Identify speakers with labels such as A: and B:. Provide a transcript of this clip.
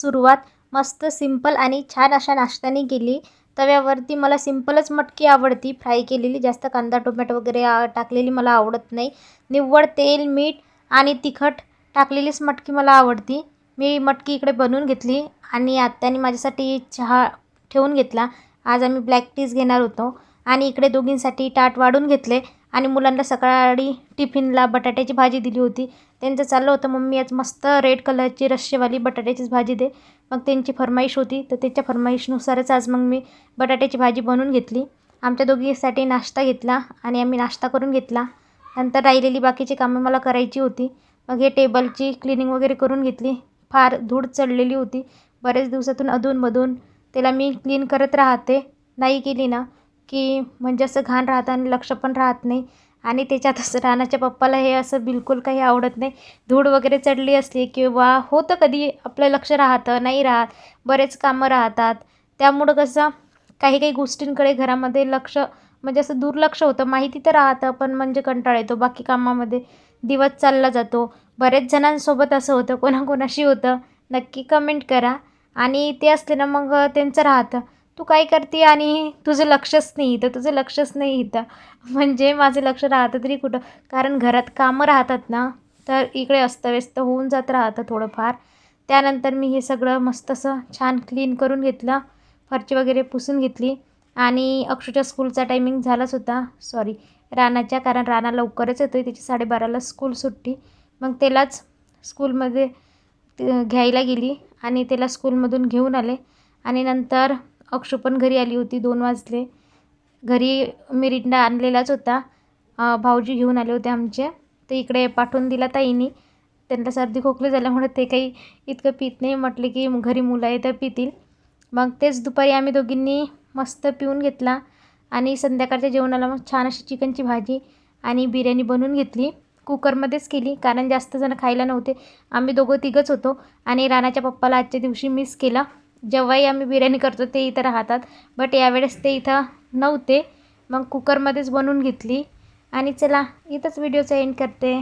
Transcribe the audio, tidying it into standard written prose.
A: सुरुवात मस्त सिंपल आणि छान अशा नाश्त्याने केली. तव्यावरती मला सिंपलच मटकी आवडती, फ्राय केलेली. जास्त कांदा टोमॅटो वगैरे टाकलेली मला आवडत नाही. निव्वळ तेल, मीठ आणि तिखट टाकलेलीच मटकी मला आवडती. मी मटकी इकडे बनवून घेतली आणि आत्याने माझ्यासाठी चहा ठेवून घेतला. आज आम्ही ब्लॅक टीच घेणार होतो आणि इकडे दोघींसाठी ताट वाढून घेतले आणि मुलांना सकाळी टिफिनला बटाट्याची भाजी दिली होती. त्यांचं चाललं होतं, मम्मी आज मस्त रेड कलरची रश्शेवाली बटाट्याचीच भाजी दे. मग त्यांची फर्माईश होती, तर त्याच्या फर्माईशनुसारच आज मग मी बटाट्याची भाजी बनवून घेतली. आमच्या दोघींसाठी नाश्ता घेतला आणि आम्ही नाश्ता करून घेतला. नंतर राहिलेली बाकीची कामं मला करायची होती. मग हे टेबलची क्लिनिंग वगैरे करून घेतली. फार धूळ चढलेली होती. बरेच दिवसातून अधूनमधून त्याला मी क्लीन करत राहते. नाही केली ना की म्हणजे असं घाण राहतं आणि लक्ष पण राहत नाही. आणि त्याच्यातच रानाच्या पप्पाला हे असं बिलकुल काही आवडत नाही. धूळ वगैरे चढली असली किंवा होतं कधी आपलं लक्ष राहतं, नाही राहत, बरेच कामं राहतात. त्यामुळं कसं काही काही गोष्टींकडे घरामध्ये लक्ष म्हणजे असं दुर्लक्ष होतं. माहिती तर राहतं पण म्हणजे कंटाळा येतो. बाकी कामामध्ये दिवस चालला जातो. बरेच जणांसोबत असं होतं, कोणाकोणाशी होतं नक्की कमेंट करा. आणि ते असले ना मग त्यांचं राहतं, तू काय करते आणि तुझं लक्षच नाही इथं, तुझं लक्षच नाही इथं. म्हणजे माझं लक्ष राहतं तरी कुठं, कारण घरात कामं राहतात ना, तर इकडे अस्तव्यस्त होऊन जात राहतं थोडंफार. त्यानंतर मी हे सगळं मस्त असं छान क्लीन करून घेतलं, फरची वगैरे पुसून घेतली. आणि अक्षूच्या स्कूलचा टायमिंग झालाच होता, सॉरी रानाच्या, कारण राना लवकरच येतो आहे, त्याची 12:30ला स्कूल सुटती. मग त्यालाच स्कूलमध्ये घ्यायला गेली आणि त्याला स्कूलमधून घेऊन आले. आणि नंतर अक्षू पण घरी आली होती, 2 वाजले. घरी मिरिंडा आणलेलाच होता, भाऊजी घेऊन आले होते आमचे, ते इकडे पाठवून दिला ताईंनी. त्यांना सर्दी खोकले झाल्यामुळे ते काही इतकं पित नाही. म्हटले की घरी मुलं आहे तर पितील. मग तेच दुपारी आम्ही दोघींनी मस्त पिऊन घेतला. आणि संध्याकाळच्या जेवणाला मग छान अशी चिकनची भाजी आणि बिर्याणी बनवून घेतली. कुकरमध्येच केली कारण जास्त जण खायला नव्हते, आम्ही दोघं तिघंच होतो. आणि रानाच्या पप्पाला आजच्या दिवशी मिस केला. जेव्हाही आम्ही बिर्याणी करतो ते इथं राहतात, बट यावेळेस ते इथं नव्हते. मग कुकरमध्येच बनवून घेतली. आणि चला इथंच व्हिडिओचा एंड करते.